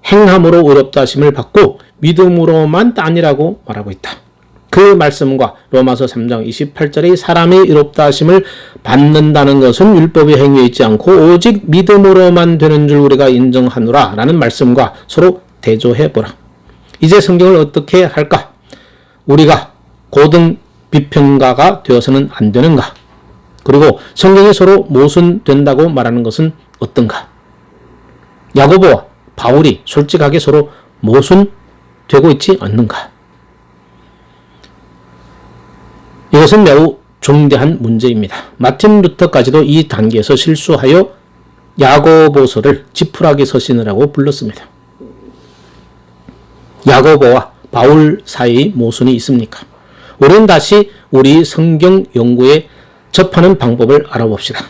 행함으로 의롭다 하심을 받고 믿음으로만 아니라고 말하고 있다. 그 말씀과 로마서 3장 28절의 사람의 의롭다 하심을 받는다는 것은 율법의 행위에 있지 않고 오직 믿음으로만 되는 줄 우리가 인정하노라 라는 말씀과 서로 대조해보라. 이제 성경을 어떻게 할까? 우리가 고등 비평가가 되어서는 안 되는가? 그리고 성경이 서로 모순된다고 말하는 것은 어떤가? 야고보와 바울이 솔직하게 서로 모순되고 있지 않는가? 이것은 매우 중대한 문제입니다. 마틴 루터까지도 이 단계에서 실수하여 야고보서를 지푸라기 서신이라고 불렀습니다. 야고보와 바울 사이의 모순이 있습니까? 우리는 다시 우리 성경 연구에 접하는 방법을 알아봅시다.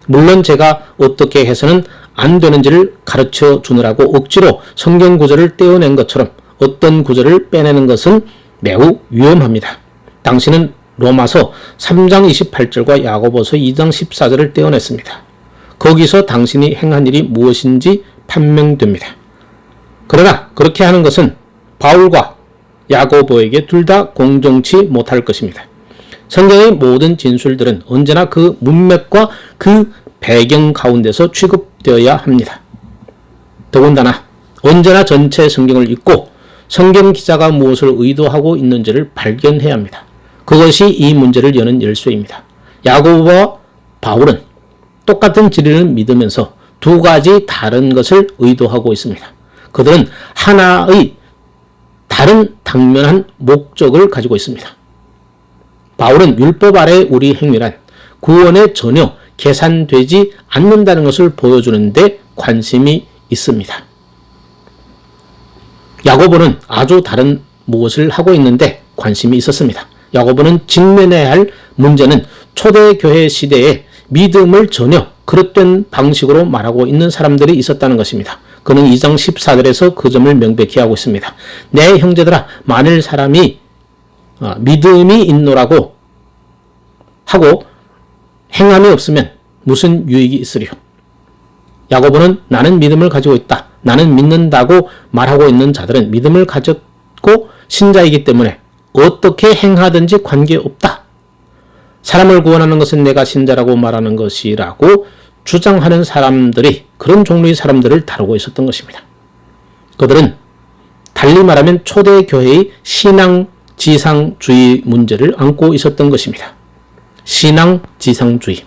물론 제가 어떻게 해서는 안 되는지를 가르쳐 주느라고 억지로 성경 구절을 떼어낸 것처럼 어떤 구절을 빼내는 것은 매우 위험합니다. 당신은 로마서 3장 28절과 야고보서 2장 14절을 떼어냈습니다. 거기서 당신이 행한 일이 무엇인지 판명됩니다. 그러나 그렇게 하는 것은 바울과 야고보에게 둘 다 공정치 못할 것입니다. 성경의 모든 진술들은 언제나 그 문맥과 그 배경 가운데서 취급되어야 합니다. 더군다나 언제나 전체 성경을 읽고 성경 기자가 무엇을 의도하고 있는지를 발견해야 합니다. 그것이 이 문제를 여는 열쇠입니다. 야고보와 바울은 똑같은 진리를 믿으면서 두 가지 다른 것을 의도하고 있습니다. 그들은 하나의 다른 당면한 목적을 가지고 있습니다. 바울은 율법 아래 우리 행위란 구원에 전혀 계산되지 않는다는 것을 보여주는데 관심이 있습니다. 야고보는 아주 다른 무엇을 하고 있는데 관심이 있었습니다. 야고보는 직면해야 할 문제는 초대교회 시대에 믿음을 전혀 그릇된 방식으로 말하고 있는 사람들이 있었다는 것입니다. 그는 2장 14절에서 그 점을 명백히 하고 있습니다. 내 형제들아, 만일 사람이 믿음이 있노라고 하고 행함이 없으면 무슨 유익이 있으리요? 야고보는 나는 믿음을 가지고 있다, 나는 믿는다고 말하고 있는 자들은 믿음을 가졌고 신자이기 때문에 어떻게 행하든지 관계없다. 사람을 구원하는 것은 내가 신자라고 말하는 것이라고 주장하는 사람들이 그런 종류의 사람들을 다루고 있었던 것입니다. 그들은 달리 말하면 초대교회의 신앙지상주의 문제를 안고 있었던 것입니다. 신앙지상주의.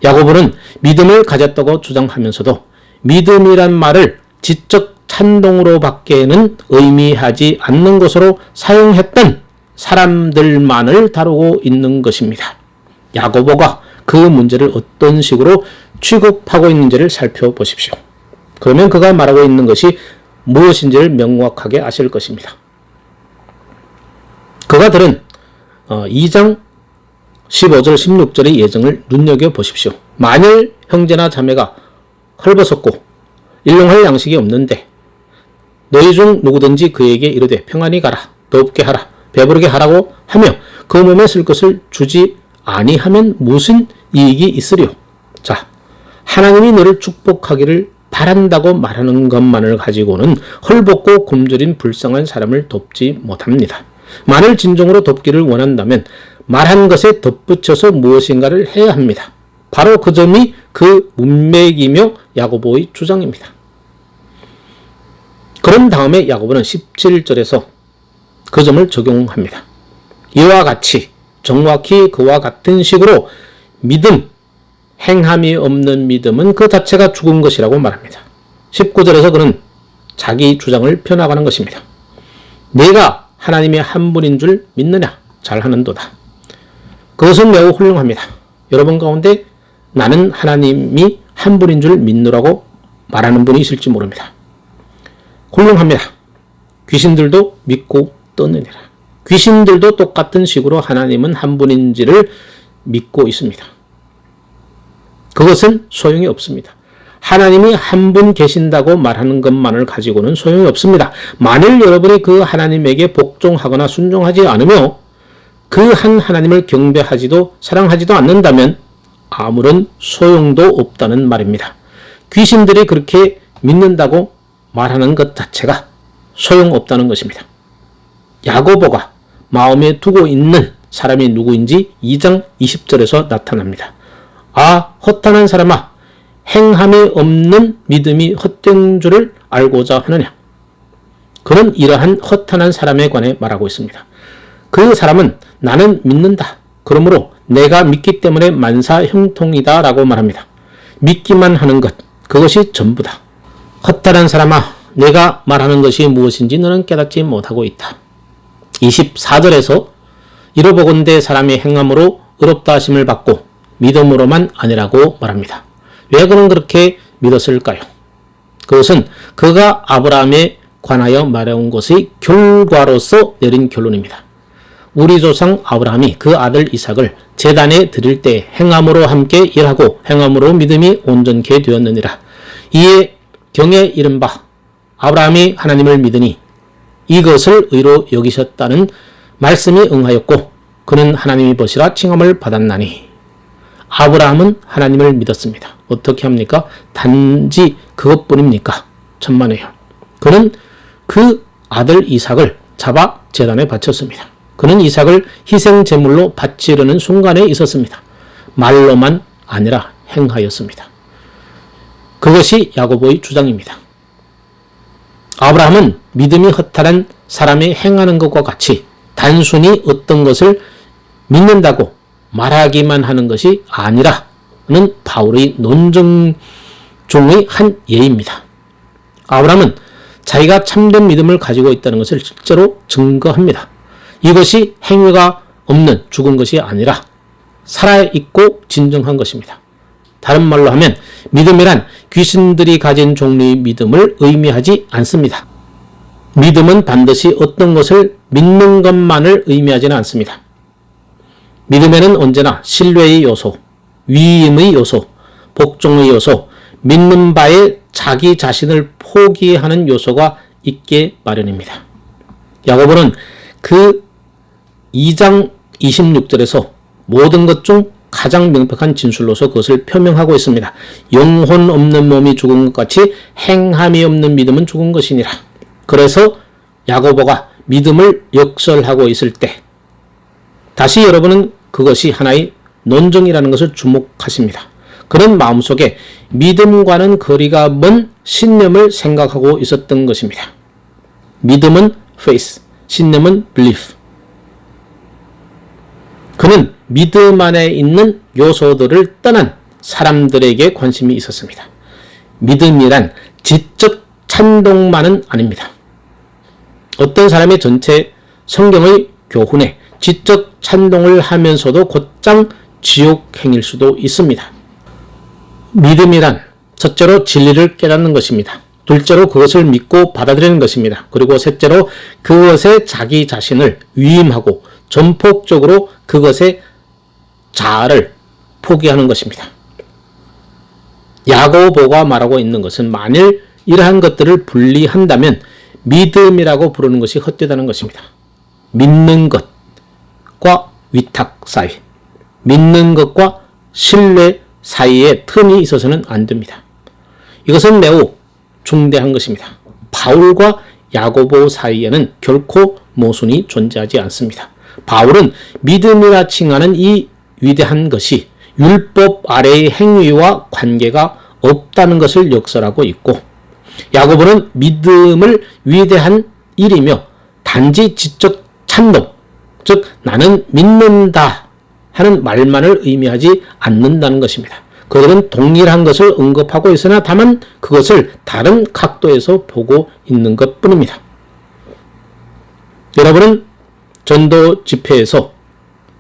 야고보는 믿음을 가졌다고 주장하면서도 믿음이란 말을 지적 찬동으로 밖에는 의미하지 않는 것으로 사용했던 사람들만을 다루고 있는 것입니다. 야고보가 그 문제를 어떤 식으로 취급하고 있는지를 살펴보십시오. 그러면 그가 말하고 있는 것이 무엇인지를 명확하게 아실 것입니다. 그가들은 2장 15절 16절의 예정을 눈여겨보십시오. 만일 형제나 자매가 헐벗었고 일용할 양식이 없는데 너희 중 누구든지 그에게 이르되 평안히 가라, 덥게 하라, 배부르게 하라고 하며 그 몸에 쓸 것을 주지 아니하면 무슨 이익이 있으리요? 자, 하나님이 너를 축복하기를 바란다고 말하는 것만을 가지고는 헐벗고 굶주린 불쌍한 사람을 돕지 못합니다. 만일 진정으로 돕기를 원한다면 말한 것에 덧붙여서 무엇인가를 해야 합니다. 바로 그 점이 그 문맥이며 야고보의 주장입니다. 그런 다음에 야고보는 17절에서 그 점을 적용합니다. 이와 같이 정확히 그와 같은 식으로 믿음, 행함이 없는 믿음은 그 자체가 죽은 것이라고 말합니다. 19절에서 그는 자기 주장을 펴나가는 것입니다. 내가 하나님의 한 분인 줄 믿느냐? 잘하는도다. 그것은 매우 훌륭합니다. 여러분 가운데 나는 하나님이 한 분인 줄 믿느라고 말하는 분이 있을지 모릅니다. 훌륭합니다. 귀신들도 믿고 떠느니라. 귀신들도 똑같은 식으로 하나님은 한 분인지를 믿고 있습니다. 그것은 소용이 없습니다. 하나님이 한 분 계신다고 말하는 것만을 가지고는 소용이 없습니다. 만일 여러분이 그 하나님에게 복종하거나 순종하지 않으며 그 한 하나님을 경배하지도 사랑하지도 않는다면 아무런 소용도 없다는 말입니다. 귀신들이 그렇게 믿는다고 말하는 것 자체가 소용없다는 것입니다. 야고보가 마음에 두고 있는 사람이 누구인지 2장 20절에서 나타납니다. 아, 허탄한 사람아, 행함이 없는 믿음이 헛된 줄을 알고자 하느냐? 그는 이러한 허탄한 사람에 관해 말하고 있습니다. 그 사람은 나는 믿는다, 그러므로 내가 믿기 때문에 만사 형통이다 라고 말합니다. 믿기만 하는 것, 그것이 전부다. 허탄한 사람아, 내가 말하는 것이 무엇인지 너는 깨닫지 못하고 있다. 24절에서 이러보건대 사람이 행함으로 의롭다 하심을 받고 믿음으로만 아니라고 말합니다. 왜 그는 그렇게 믿었을까요? 그것은 그가 아브라함의 관하여 말해온 것의 결과로서 내린 결론입니다. 우리 조상 아브라함이 그 아들 이삭을 제단에 드릴 때 행함으로 함께 일하고 행함으로 믿음이 온전케 되었느니라. 이에 경에 이른바 아브라함이 하나님을 믿으니 이것을 의로 여기셨다는 말씀이 응하였고 그는 하나님이 보시라 칭함을 받았나니. 아브라함은 하나님을 믿었습니다. 어떻게 합니까? 단지 그것뿐입니까? 천만에요. 그는 그 아들 이삭을 잡아 제단에 바쳤습니다. 그는 이삭을 희생 제물로 바치려는 순간에 있었습니다. 말로만 아니라 행하였습니다. 그것이 야고보의 주장입니다. 아브라함은 믿음이 허탈한 사람이 행하는 것과 같이 단순히 어떤 것을 믿는다고 말하기만 하는 것이 아니라는 바울의 논증 중의 한 예입니다. 아브라함은 자기가 참된 믿음을 가지고 있다는 것을 실제로 증거합니다. 이것이 행위가 없는 죽은 것이 아니라 살아있고 진정한 것입니다. 다른 말로 하면 믿음이란 귀신들이 가진 종류의 믿음을 의미하지 않습니다. 믿음은 반드시 어떤 것을 믿는 것만을 의미하지는 않습니다. 믿음에는 언제나 신뢰의 요소, 위임의 요소, 복종의 요소, 믿는 바에 자기 자신을 포기하는 요소가 있게 마련입니다. 야고보는 그 2장 26절에서 모든 것 중 가장 명백한 진술로서 그것을 표명하고 있습니다. 영혼 없는 몸이 죽은 것 같이 행함이 없는 믿음은 죽은 것이니라. 그래서 야고보가 믿음을 역설하고 있을 때 다시 여러분은 그것이 하나의 논증이라는 것을 주목하십니다. 그런 마음속에 믿음과는 거리가 먼 신념을 생각하고 있었던 것입니다. 믿음은 faith, 신념은 belief. 그는 믿음 안에 있는 요소들을 떠난 사람들에게 관심이 있었습니다. 믿음이란 지적 찬동만은 아닙니다. 어떤 사람의 전체 성경의 교훈에 지적 찬동을 하면서도 곧장 지옥행일 수도 있습니다. 믿음이란 첫째로 진리를 깨닫는 것입니다. 둘째로 그것을 믿고 받아들이는 것입니다. 그리고 셋째로 그것에 자기 자신을 위임하고 전폭적으로 그것의 자아를 포기하는 것입니다. 야고보가 말하고 있는 것은 만일 이러한 것들을 분리한다면 믿음이라고 부르는 것이 헛되다는 것입니다. 믿는 것과 위탁 사이, 믿는 것과 신뢰 사이에 틈이 있어서는 안 됩니다. 이것은 매우 중대한 것입니다. 바울과 야고보 사이에는 결코 모순이 존재하지 않습니다. 바울은 믿음이라 칭하는 이 위대한 것이 율법 아래의 행위와 관계가 없다는 것을 역설하고 있고, 야고보는 믿음을 위대한 일이며 단지 지적 찬동, 즉 나는 믿는다 하는 말만을 의미하지 않는다는 것입니다. 그들은 동일한 것을 언급하고 있으나 다만 그것을 다른 각도에서 보고 있는 것뿐입니다. 여러분은 전도 집회에서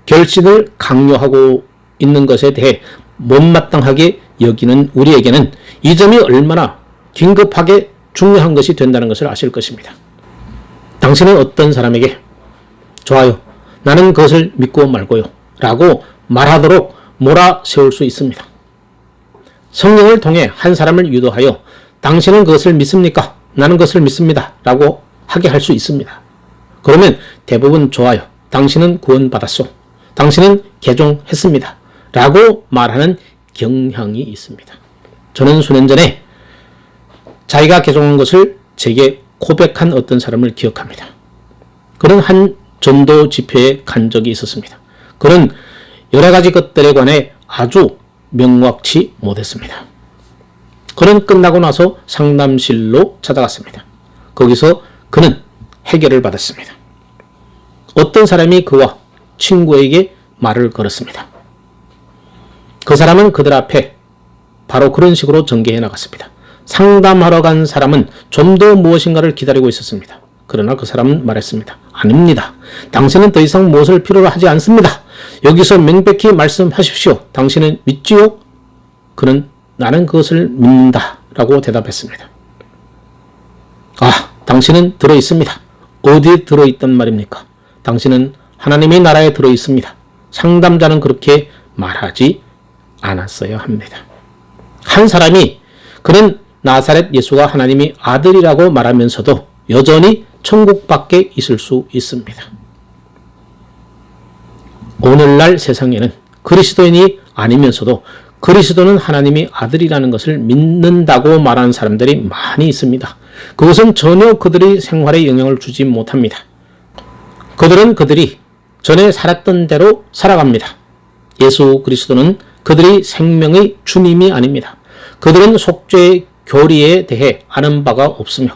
결신을 강요하고 있는 것에 대해 못마땅하게 여기는 우리에게는 이 점이 얼마나 긴급하게 중요한 것이 된다는 것을 아실 것입니다. 당신은 어떤 사람에게 좋아요, 나는 그것을 믿고 말고요 라고 말하도록 몰아세울 수 있습니다. 성령을 통해 한 사람을 유도하여 당신은 그것을 믿습니까? 나는 그것을 믿습니다 라고 하게 할 수 있습니다. 그러면 대부분 좋아요, 당신은 구원받았소, 당신은 개종했습니다 라고 말하는 경향이 있습니다. 저는 수년 전에 자기가 개종한 것을 제게 고백한 어떤 사람을 기억합니다. 그는 한 전도 집회에 간 적이 있었습니다. 그는 여러 가지 것들에 관해 아주 명확치 못했습니다. 그는 끝나고 나서 상담실로 찾아갔습니다. 거기서 그는 해결을 받았습니다. 어떤 사람이 그와 친구에게 말을 걸었습니다. 그 사람은 그들 앞에 바로 그런 식으로 전개해 나갔습니다. 상담하러 간 사람은 좀 더 무엇인가를 기다리고 있었습니다. 그러나 그 사람은 말했습니다. 아닙니다. 당신은 더 이상 무엇을 필요로 하지 않습니다. 여기서 명백히 말씀하십시오. 당신은 믿지요? 그는 나는 그것을 믿는다 라고 대답했습니다. 당신은 들어있습니다. 어디에 들어있단 말입니까? 당신은 하나님의 나라에 들어있습니다. 상담자는 그렇게 말하지 않았어야 합니다. 한 사람이 그는 나사렛 예수가 하나님의 아들이라고 말하면서도 여전히 천국 밖에 있을 수 있습니다. 오늘날 세상에는 그리스도인이 아니면서도 그리스도는 하나님의 아들이라는 것을 믿는다고 말하는 사람들이 많이 있습니다. 그것은 전혀 그들의 생활에 영향을 주지 못합니다. 그들은 그들이 전에 살았던 대로 살아갑니다. 예수 그리스도는 그들의 생명의 주님이 아닙니다. 그들은 속죄의 교리에 대해 아는 바가 없으며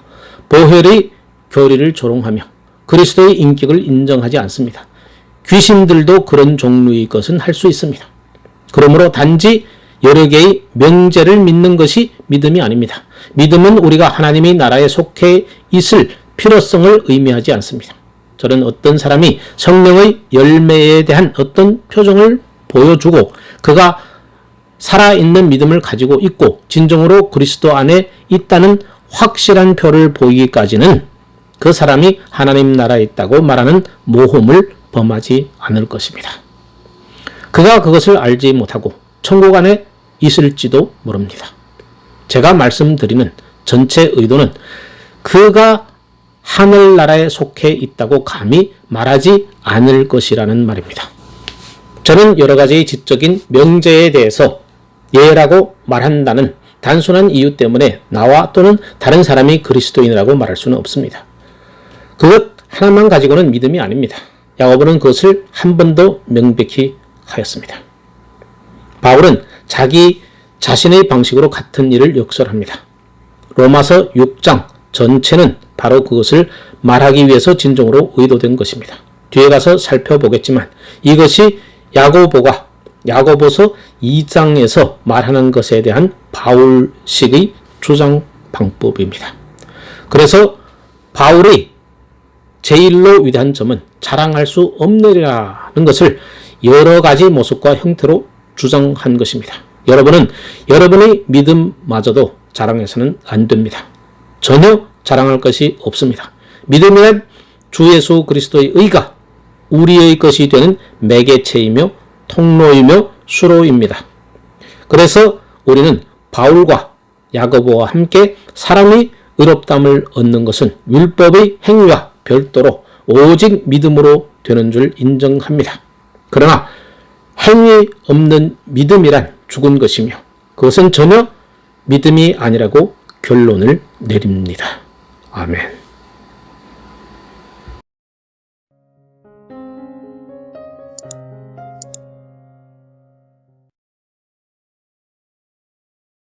보혈의 교리를 조롱하며 그리스도의 인격을 인정하지 않습니다. 귀신들도 그런 종류의 것은 할 수 있습니다. 그러므로 단지 여러 개의 명제를 믿는 것이 믿음이 아닙니다. 믿음은 우리가 하나님의 나라에 속해 있을 필요성을 의미하지 않습니다. 저는 어떤 사람이 성령의 열매에 대한 어떤 표정을 보여주고 그가 살아있는 믿음을 가지고 있고 진정으로 그리스도 안에 있다는 확실한 표를 보이기까지는 그 사람이 하나님 나라에 있다고 말하는 모험을 범하지 않을 것입니다. 그가 그것을 알지 못하고 천국 안에 있을지도 모릅니다. 제가 말씀드리는 전체 의도는 그가 하늘나라에 속해 있다고 감히 말하지 않을 것이라는 말입니다. 저는 여러 가지 지적인 명제에 대해서 예라고 말한다는 단순한 이유 때문에 나와 또는 다른 사람이 그리스도인이라고 말할 수는 없습니다. 그것 하나만 가지고는 믿음이 아닙니다. 야고보는 그것을 한 번 더 명백히 하였습니다. 바울은 자기 자신의 방식으로 같은 일을 역설합니다. 로마서 6장 전체는 바로 그것을 말하기 위해서 진정으로 의도된 것입니다. 뒤에 가서 살펴보겠지만 이것이 야고보가 야고보서 2장에서 말하는 것에 대한 바울식의 주장 방법입니다. 그래서 바울의 제일로 위대한 점은 자랑할 수 없느라는 것을 여러 가지 모습과 형태로 주장한 것입니다. 여러분은 여러분의 믿음마저도 자랑해서는 안 됩니다. 전혀 자랑할 것이 없습니다. 믿음이란 주 예수 그리스도의 의가 우리의 것이 되는 매개체이며 통로이며 수로입니다. 그래서 우리는 바울과 야고보와 함께 사람이 의롭다함을 얻는 것은 율법의 행위와 별도로 오직 믿음으로 되는 줄 인정합니다. 그러나 행위 없는 믿음이란 죽은 것이며 그것은 전혀 믿음이 아니라고 결론을 내립니다. 아멘.